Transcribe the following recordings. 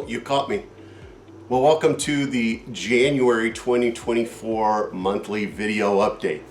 you caught me. Well, welcome to the January 2024 monthly video update.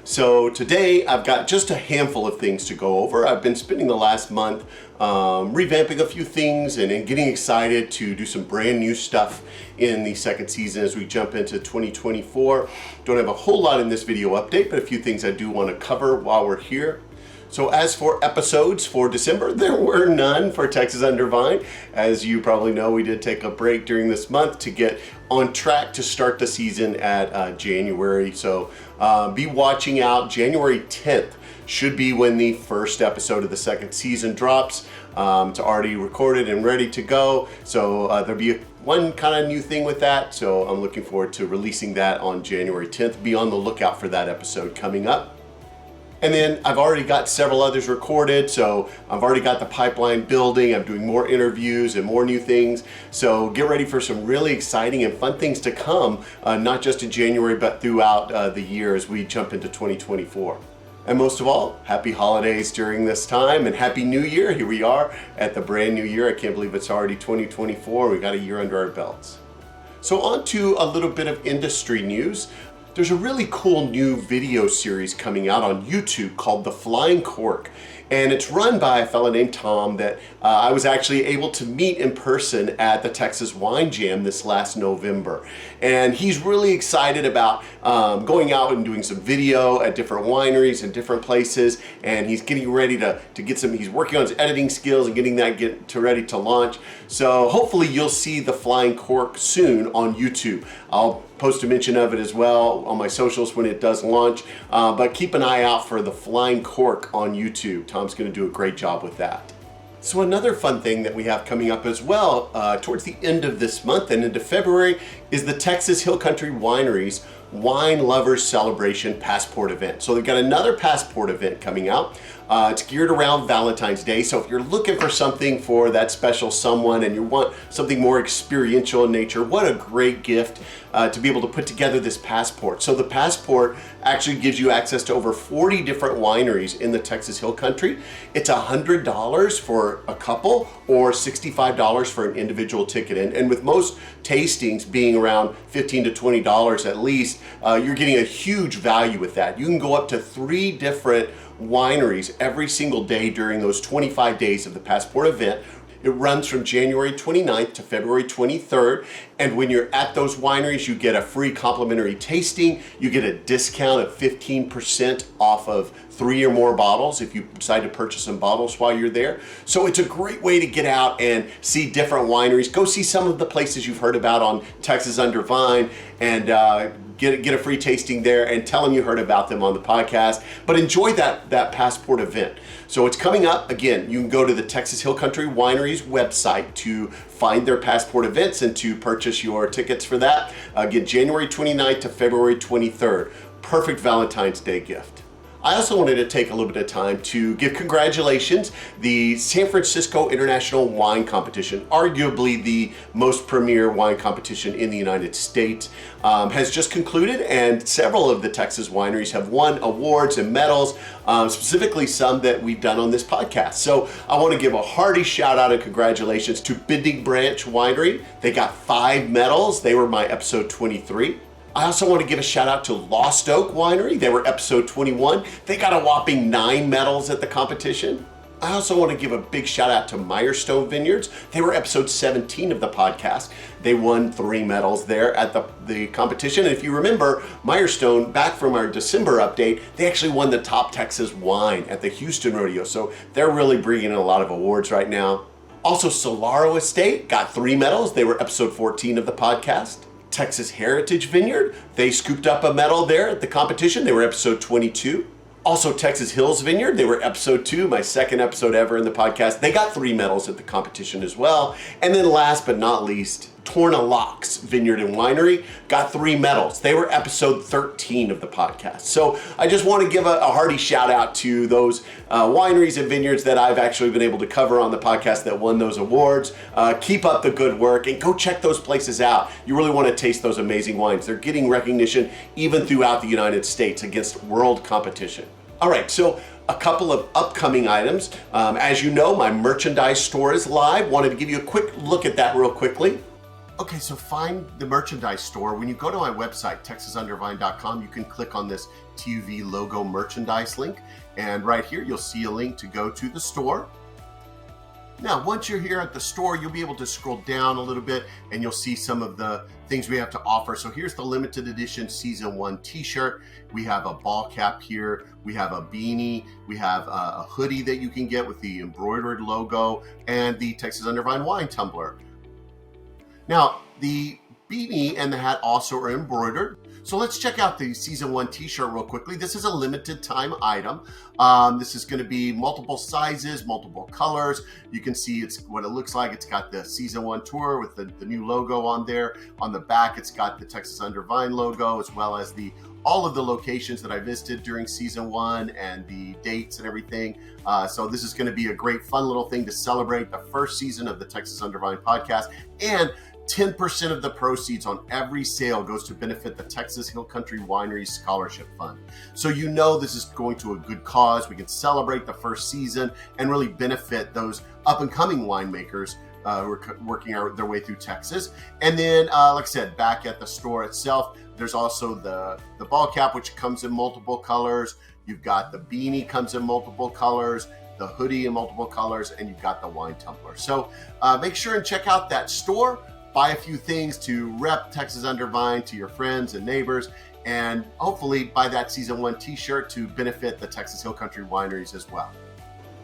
So today I've got just a handful of things to go over. I've been spending the last month revamping a few things and getting excited to do some brand new stuff in the second season as we jump into 2024. Don't have a whole lot in this video update, but a few things I do want to cover while we're here. So as for episodes for December, there were none for Texas Under Vine. As you probably know, we did take a break during this month to get on track to start the season at January. So be watching out. January 10th should be when the first episode of the second season drops. It's already recorded and ready to go. So there'll be one kind of new thing with that. So I'm looking forward to releasing that on January 10th. Be on the lookout for that episode coming up. And then I've already got several others recorded, so I've already got the pipeline building. I'm doing more interviews and more new things. So get ready for some really exciting and fun things to come, not just in January, but throughout the year as we jump into 2024. And most of all, happy holidays during this time and happy new year. Here we are at the brand new year. I can't believe it's already 2024. We got a year under our belts. So on to a little bit of industry news. There's a really cool new video series coming out on YouTube called The Flying Cork. And it's run by a fellow named Tom that I was actually able to meet in person at the Texas Wine Jam this last November. And he's really excited about going out and doing some video at different wineries and different places. And he's getting ready to get some, he's working on his editing skills and getting that ready to launch. So hopefully you'll see The Flying Cork soon on YouTube. I'll post a mention of it as well on my socials when it does launch, but keep an eye out for The Flying Cork on YouTube. Tom's going to do a great job with that. So another fun thing that we have coming up as well towards the end of this month and into February is the Texas Hill Country Wineries Wine Lovers Celebration Passport event. So they've got another passport event coming out. It's geared around Valentine's Day. So if you're looking for something for that special someone and you want something more experiential in nature, what a great gift to be able to put together this passport. So the passport actually gives you access to over 40 different wineries in the Texas Hill Country. It's $100 for a couple or $65 for an individual ticket. And with most tastings being around $15 to $20 at least, you're getting a huge value with that. You can go up to 3 different wineries every single day during those 25 days of the passport event. It runs from January 29th to February 23rd. And when you're at those wineries, you get a free complimentary tasting. You get a discount of 15% off of 3 or more bottles if you decide to purchase some bottles while you're there. So it's a great way to get out and see different wineries. Go see some of the places you've heard about on Texas Under Vine and get a free tasting there and tell them you heard about them on the podcast. But enjoy that passport event. So it's coming up. Again, you can go to the Texas Hill Country Wineries website to find their passport events and to purchase your tickets for that. Again, January 29th to February 23rd. Perfect Valentine's Day gift. I also wanted to take a little bit of time to give congratulations. The San Francisco International Wine Competition, arguably the most premier wine competition in the United States, has just concluded, and several of the Texas wineries have won awards and medals, specifically some that we've done on this podcast. So I want to give a hearty shout out and congratulations to Bending Branch Winery. They got 5 medals. They were my episode 23. I also want to give a shout out to Lost Oak Winery. They were episode 21. They got a whopping 9 medals at the competition. I also want to give a big shout out to Milestone Vineyards. They were episode 17 of the podcast. They won 3 medals there at the competition. And if you remember, Milestone, back from our December update, they actually won the Top Texas Wine at the Houston Rodeo. So they're really bringing in a lot of awards right now. Also, Solaro Estate got 3 medals. They were episode 14 of the podcast. Texas Heritage Vineyard, they scooped up a medal there at the competition. They were episode 22. Also, Texas Hills Vineyard, they were episode 2, my second episode ever in the podcast. They got 3 medals at the competition as well. And then last but not least, Torna Locks Vineyard and Winery got 3 medals. They were episode 13 of the podcast. So I just want to give a hearty shout out to those wineries and vineyards that I've actually been able to cover on the podcast that won those awards. Keep up the good work and go check those places out. You really want to taste those amazing wines. They're getting recognition even throughout the United States against world competition. All right, so a couple of upcoming items. As you know, my merchandise store is live. Wanted to give you a quick look at that real quickly. Okay, so find the merchandise store. When you go to my website, texasundervine.com, you can click on this TV logo merchandise link. And right here, you'll see a link to go to the store. Now, once you're here at the store, you'll be able to scroll down a little bit and you'll see some of the things we have to offer. So here's the limited edition season 1 t-shirt. We have a ball cap here. We have a beanie. We have a hoodie that you can get with the embroidered logo and the Texas Undervine wine tumbler. Now, the beanie and the hat also are embroidered. So let's check out the season 1 t-shirt real quickly. This is a limited time item. This is going to be multiple sizes, multiple colors. You can see it's what it looks like. It's got the season 1 tour with the new logo on there. On the back, it's got the Texas Undervine logo, as well as all of the locations that I visited during season 1 and the dates and everything. So this is going to be a great fun little thing to celebrate the first season of the Texas Undervine podcast. And 10% of the proceeds on every sale goes to benefit the Texas Hill Country Winery Scholarship Fund. So you know this is going to a good cause. We can celebrate the first season and really benefit those up-and-coming winemakers who are working their way through Texas. And then, like I said, back at the store itself, there's also the ball cap, which comes in multiple colors. You've got the beanie comes in multiple colors, the hoodie in multiple colors, and you've got the wine tumbler. So make sure and check out that store. Buy a few things to rep Texas Undervine to your friends and neighbors, and hopefully buy that season 1 t-shirt to benefit the Texas Hill Country Wineries as well.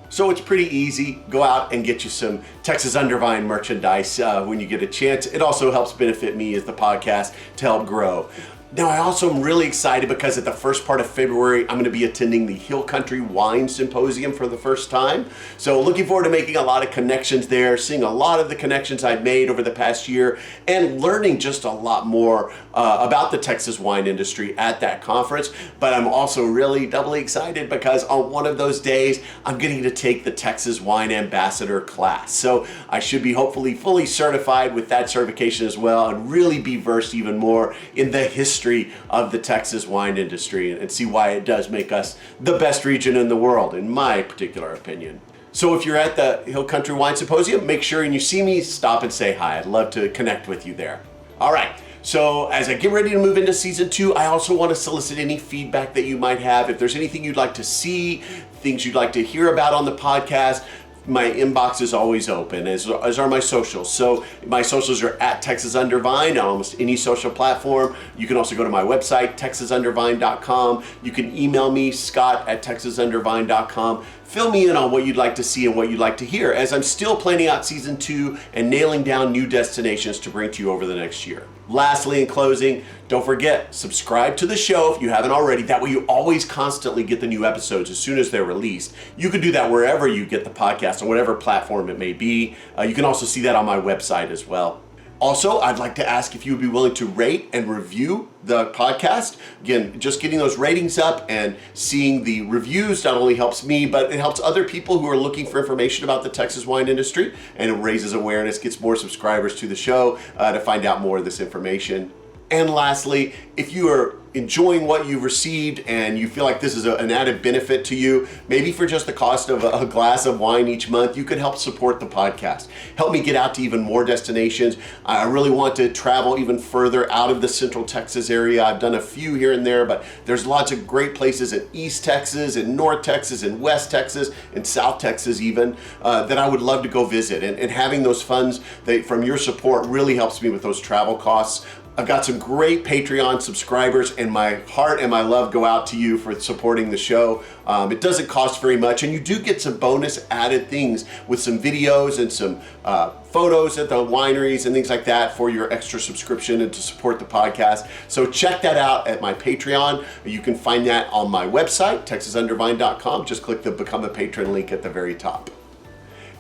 So it's pretty easy. Go out and get you some Texas Undervine merchandise when you get a chance. It also helps benefit me as the podcast to help grow. Now, I also am really excited because at the first part of February, I'm going to be attending the Hill Country Wine Symposium for the first time. So looking forward to making a lot of connections there, seeing a lot of the connections I've made over the past year, and learning just a lot more about the Texas wine industry at that conference. But I'm also really doubly excited because on one of those days, I'm getting to take the Texas Wine Ambassador class. So I should be hopefully fully certified with that certification as well, and really be versed even more in the history of the Texas wine industry and see why it does make us the best region in the world, in my particular opinion. So if you're at the Hill Country Wine Symposium, make sure and you see me, stop and say hi. I'd love to connect with you there. All right. So as I get ready to move into season 2, I also want to solicit any feedback that you might have. If there's anything you'd like to see, things you'd like to hear about on the podcast, my inbox is always open, as are my socials. So my socials are at Texas Undervine on almost any social platform. You can also go to my website, texasundervine.com. You can email me, scott@texasundervine.com. Fill me in on what you'd like to see and what you'd like to hear, as I'm still planning out season 2 and nailing down new destinations to bring to you over the next year. Lastly, in closing, don't forget, subscribe to the show if you haven't already. That way you always constantly get the new episodes as soon as they're released. You can do that wherever you get the podcast, on whatever platform it may be. You can also see that on my website as well. Also, I'd like to ask if you would be willing to rate and review the podcast. Again, just getting those ratings up and seeing the reviews not only helps me, but it helps other people who are looking for information about the Texas wine industry, and it raises awareness, gets more subscribers to the show to find out more of this information. And lastly, if you are enjoying what you've received and you feel like this is an added benefit to you, maybe for just the cost of a glass of wine each month, you could help support the podcast. Help me get out to even more destinations. I really want to travel even further out of the Central Texas area. I've done a few here and there, but there's lots of great places in East Texas, in North Texas, in West Texas, in South Texas even, that I would love to go visit. And having those funds from your support really helps me with those travel costs. I've got some great Patreon subscribers, and my heart and my love go out to you for supporting the show. It doesn't cost very much, and you do get some bonus added things with some videos and some photos at the wineries and things like that for your extra subscription and to support the podcast. So check that out at my Patreon. You can find that on my website, texasundervine.com. Just click the Become a Patron link at the very top.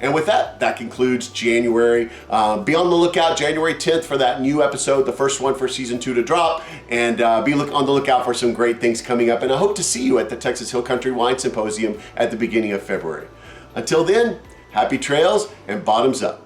And with that, that concludes January. Be on the lookout January 10th for that new episode, the first one for season 2 to drop, and be on the lookout for some great things coming up. And I hope to see you at the Texas Hill Country Wine Symposium at the beginning of February. Until then, happy trails and bottoms up.